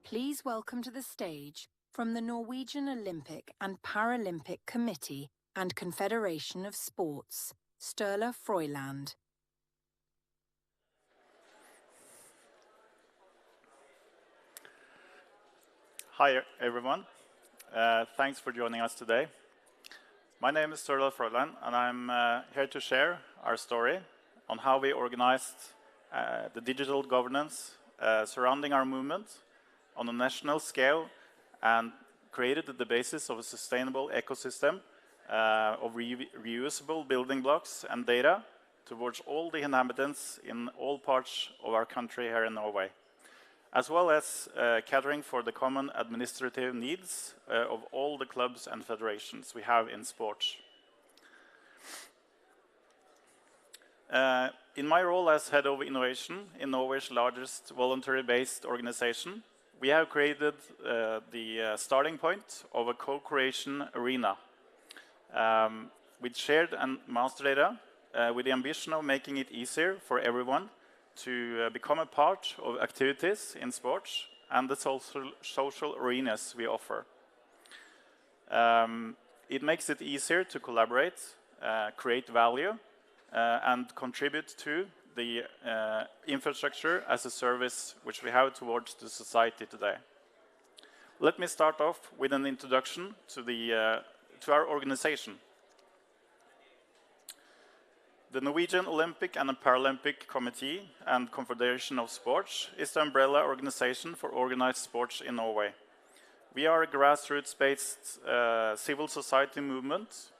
Please welcome to the stage, from the Norwegian Olympic and Paralympic Committee and Confederation of Sports, Sturla Frøyland. Hi everyone, thanks for joining us today. My name is Sturla Frøyland and I'm here to share our story on how we organized the digital governance surrounding our movement on a national scale and created the basis of a sustainable ecosystem of reusable building blocks and data towards all the inhabitants in all parts of our country here in Norway, as well as catering for the common administrative needs of all the clubs and federations we have in sports. In my role as Head of Innovation in Norway's largest voluntary-based organization, we have created the starting point of a co-creation arena with shared and master data with the ambition of making it easier for everyone to become a part of activities in sports and the social arenas we offer. It makes it easier to collaborate, create value, and contribute to the infrastructure as a service which we have towards the society today. Let me start off with an introduction to our organization. The Norwegian Olympic and Paralympic Committee and Confederation of Sports is the umbrella organization for organized sports in Norway. We are a grassroots-based civil society movement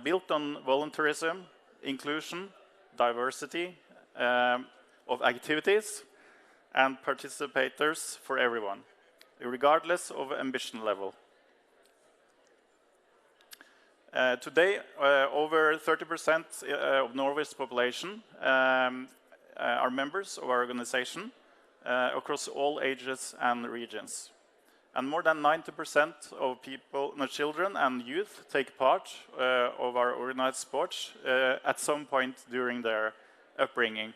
built on voluntarism, inclusion, diversity of activities, and participators for everyone, regardless of ambition level. Today, over 30% of Norway's population are members of our organization across all ages and regions. And more than 90% of people, children and youth take part of our organized sports at some point during their upbringing.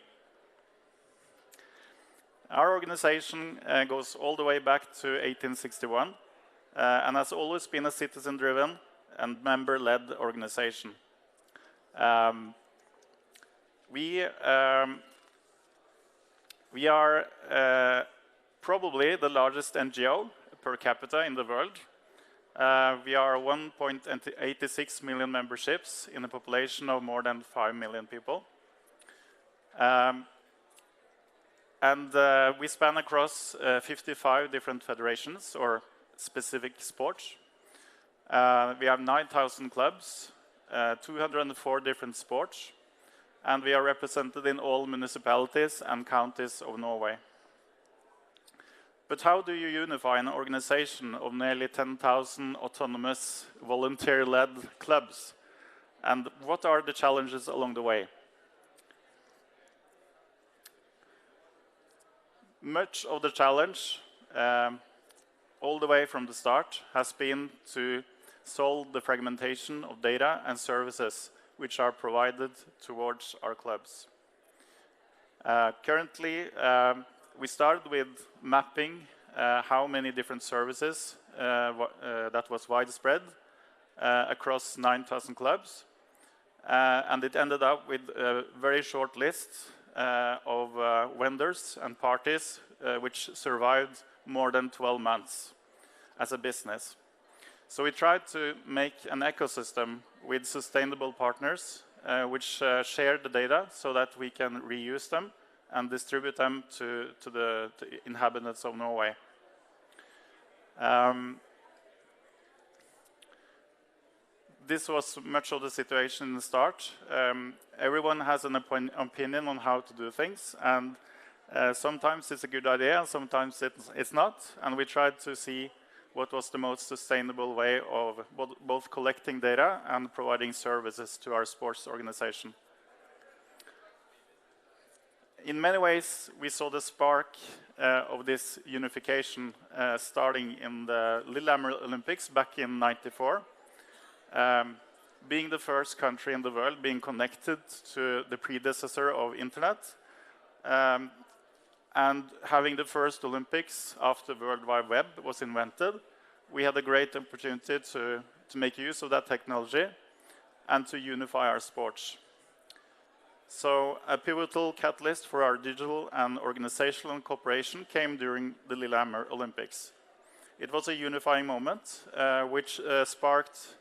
Our organization goes all the way back to 1861 and has always been a citizen-driven and member-led organization. We are probably the largest NGO per capita in the world. We are 1.86 million memberships in a population of more than 5 million people. We span across 55 different federations or specific sports. We have 9,000 clubs, 204 different sports, and we are represented in all municipalities and counties of Norway. But how do you unify an organization of nearly 10,000 autonomous, volunteer-led clubs? And what are the challenges along the way? Much of the challenge, all the way from the start, has been to solve the fragmentation of data and services which are provided towards our clubs. Currently, we started with mapping how many different services that was widespread across 9,000 clubs. And it ended up with a very short list of vendors and parties which survived more than 12 months as a business. So we tried to make an ecosystem with sustainable partners which share the data so that we can reuse them and distribute them to the inhabitants of Norway. This was much of the situation in the start. Everyone has an opinion on how to do things, and sometimes it's a good idea, and sometimes it's not. And we tried to see what was the most sustainable way of both collecting data and providing services to our sports organization. In many ways, we saw the spark of this unification starting in the Lillehammer Olympics back in '94. Being the first country in the world being connected to the predecessor of internet, And having the first Olympics after World Wide Web was invented, we had a great opportunity to make use of that technology and to unify our sports. So a pivotal catalyst for our digital and organizational cooperation came during the Lillehammer Olympics. It was a unifying moment, which sparked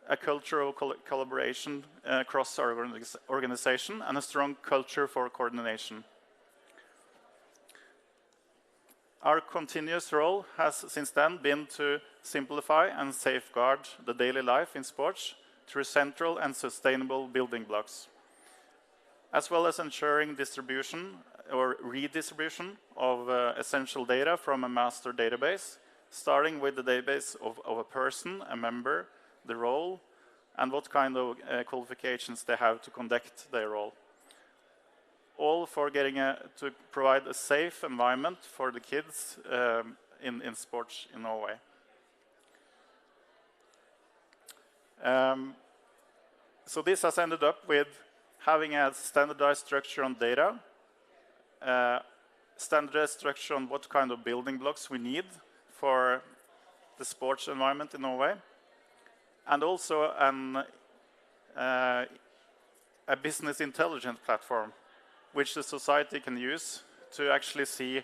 a culture of collaboration across our organization and a strong culture for coordination. Our continuous role has since then been to simplify and safeguard the daily life in sports through central and sustainable building blocks, as well as ensuring distribution or redistribution of essential data from a master database, starting with the database of a person, a member, the role, and what kind of qualifications they have to conduct their role. All for to provide a safe environment for the kids in sports in Norway. So this has ended up with having a standardized structure on data, standardized structure on what kind of building blocks we need for the sports environment in Norway, and also a business intelligence platform which the society can use to actually see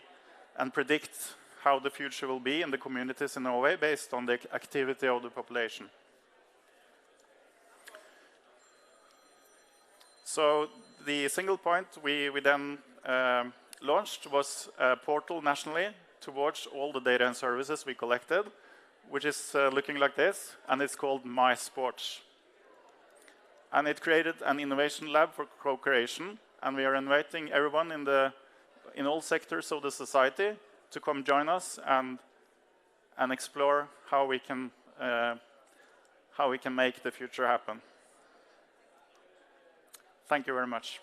and predict how the future will be in the communities in Norway based on the activity of the population. So the single point we then launched was a portal nationally towards all the data and services we collected, which is looking like this, and it's called My Sports. And it created an innovation lab for co-creation, and we are inviting everyone in all sectors of the society to come join us and explore how we can make the future happen. Thank you very much.